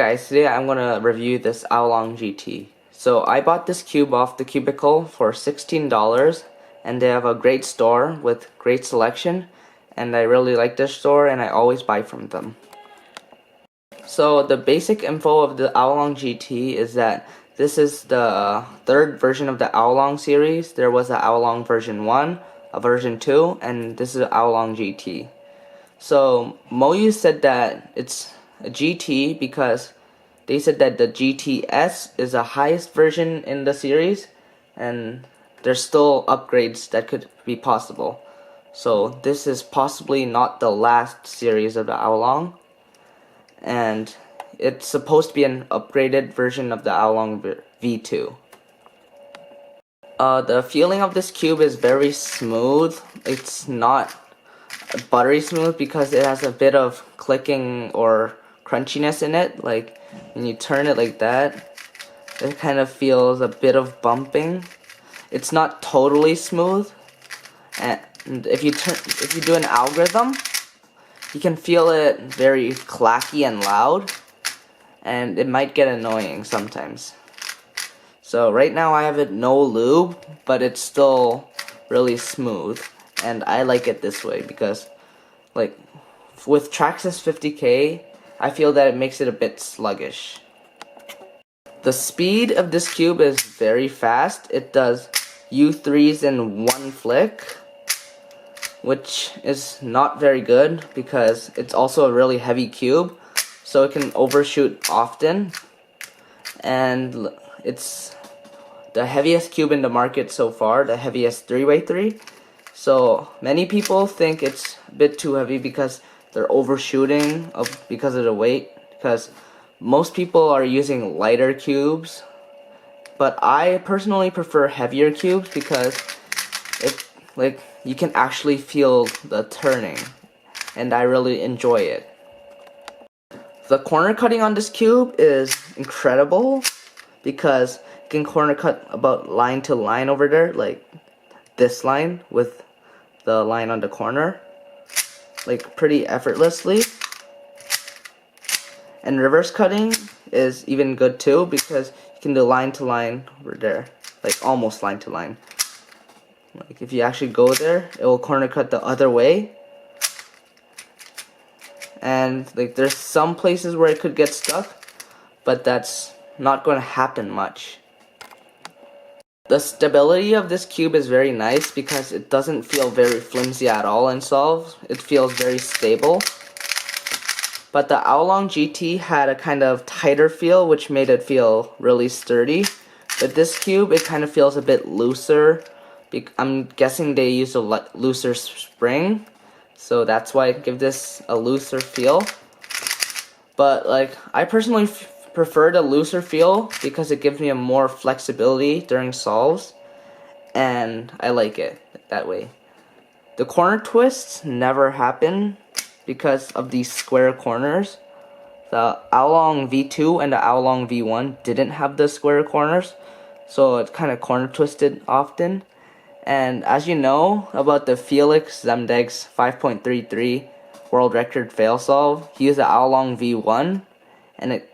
guys, today I'm gonna review this AoLong GT. So I bought this cube off the Cubicle for $16, and they have a great store with great selection, and I really like this store and I always buy from them. So the basic info of the AoLong GT is that this is the third version of the AoLong series. There was a AoLong version 1, a version 2, and this is AoLong GT. So MoYu said that it's a GT because they said that the GTS is the highest version in the series, and there's still upgrades that could be possible. So this is possibly not the last series of the AoLong, and it's supposed to be an upgraded version of the AoLong V2. The feeling of this cube is very smooth. It's not buttery smooth because it has a bit of clicking or crunchiness in it. Like when you turn it like that, it kind of feels a bit of bumping. It's not totally smooth, and if you do an algorithm, you can feel it very clacky and loud, and it might get annoying sometimes. So right now I have it no lube, but it's still really smooth, and I like it this way because, like, with Traxxas 50K, I feel that it makes it a bit sluggish. The speed of this cube is very fast. It does U3s in one flick, which is not very good because it's also a really heavy cube, so it can overshoot often, and it's the heaviest cube in the market so far, the heaviest 3x3. So many people think it's a bit too heavy because they're overshooting because of the weight, because most people are using lighter cubes, but I personally prefer heavier cubes because you can actually feel the turning, and I really enjoy it. The corner cutting on this cube is incredible because you can corner cut about line to line over there, like this line with the line on the corner, like pretty effortlessly. And reverse cutting is even good too because you can do line to line over there, like almost line to line. Like if you actually go there, it will corner cut the other way. And like there's some places where it could get stuck, but that's not going to happen much. The stability of this cube is very nice because it doesn't feel very flimsy at all in solves. It feels very stable. But the AoLong GT had a kind of tighter feel, which made it feel really sturdy. But this cube, it kind of feels a bit looser. I'm guessing they used a looser spring, so that's why I give this a looser feel. But like, I personally prefer the looser feel because it gives me a more flexibility during solves, and I like it that way. The corner twists never happen because of these square corners. The AoLong V2 and the AoLong V1 didn't have the square corners, so it's kind of corner twisted often. And as you know about the Felix Zemdeg's 5.33 world record fail solve, he used the AoLong V1 and it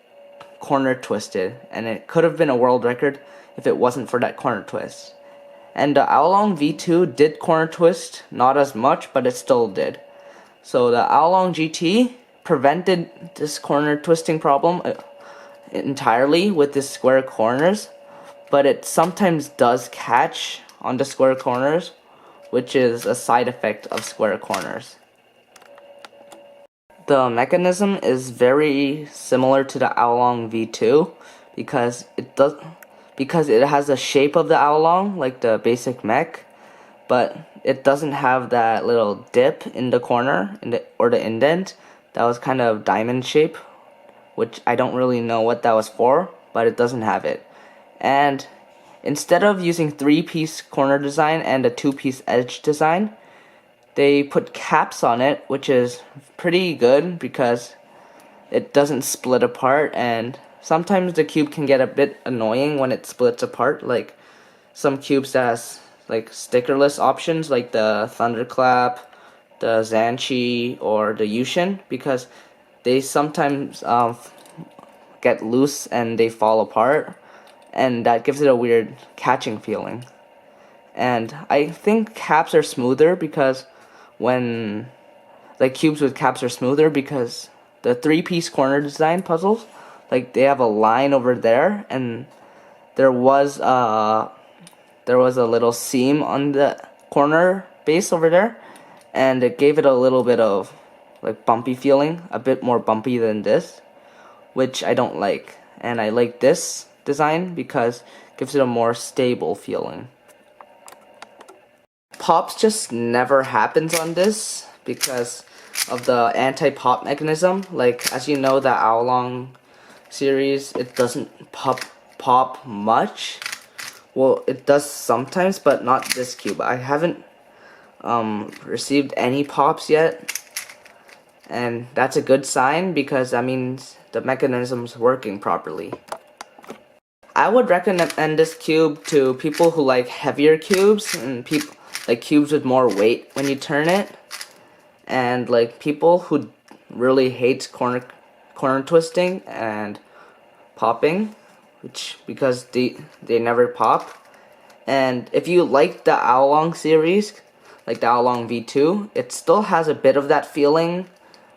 corner twisted, and it could have been a world record if it wasn't for that corner twist. And the AoLong V2 did corner twist, not as much, but it still did. So the AoLong GT prevented this corner twisting problem entirely with the square corners, but it sometimes does catch on the square corners, which is a side effect of square corners. The mechanism is very similar to the AoLong V2 because it has the shape of the AoLong, like the basic mech, but it doesn't have that little dip in the corner or the indent that was kind of diamond shape, which I don't really know what that was for, but it doesn't have it. And instead of using 3-piece corner design and a 2-piece edge design, they put caps on it, which is pretty good because it doesn't split apart, and sometimes the cube can get a bit annoying when it splits apart, like some cubes that has like stickerless options like the Thunderclap, the Zanchi, or the Yushin, because they sometimes get loose and they fall apart, and that gives it a weird catching feeling. And I think caps are smoother because when like cubes with caps are smoother because the 3-piece corner design puzzles, like they have a line over there, and there was a little seam on the corner base over there, and it gave it a little bit of like bumpy feeling, a bit more bumpy than this, which I don't like. And I like this design because it gives it a more stable feeling. Pops just never happens on this because of the anti-pop mechanism. Like, as you know, the AoLong series, it doesn't pop much. Well, it does sometimes, but not this cube. I haven't received any pops yet, and that's a good sign because that means the mechanism's working properly. I would recommend this cube to people who like heavier cubes and people like cubes with more weight when you turn it, and like people who really hate corner twisting and popping, because they never pop. And if you like the AoLong series, like the AoLong V2, it still has a bit of that feeling,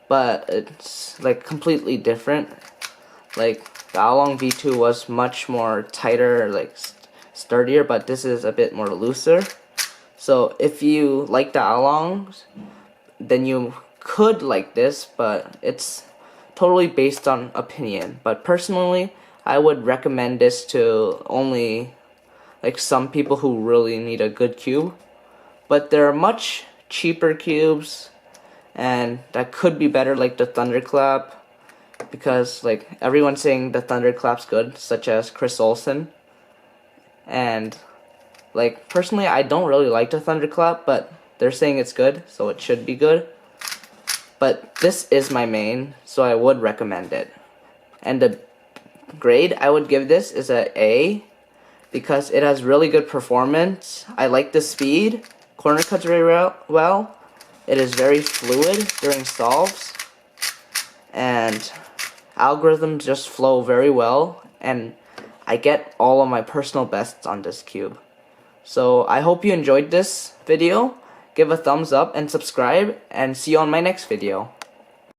but it's like completely different. Like the AoLong V2 was much more tighter, like sturdier, but this is a bit more looser. So if you like the AoLongs, then you could like this, but it's totally based on opinion. But personally, I would recommend this to only like some people who really need a good cube. But there are much cheaper cubes and that could be better, like the Thunderclap, because like everyone's saying the Thunderclap's good, such as Chris Olsen. And like personally, I don't really like the Thunderclap, but they're saying it's good, so it should be good. But this is my main, so I would recommend it. And the grade I would give this is a A, because it has really good performance. I like the speed, corner cuts very well. It is very fluid during solves, and algorithms just flow very well, and I get all of my personal bests on this cube. So I hope you enjoyed this video. Give a thumbs up and subscribe, and see you on my next video.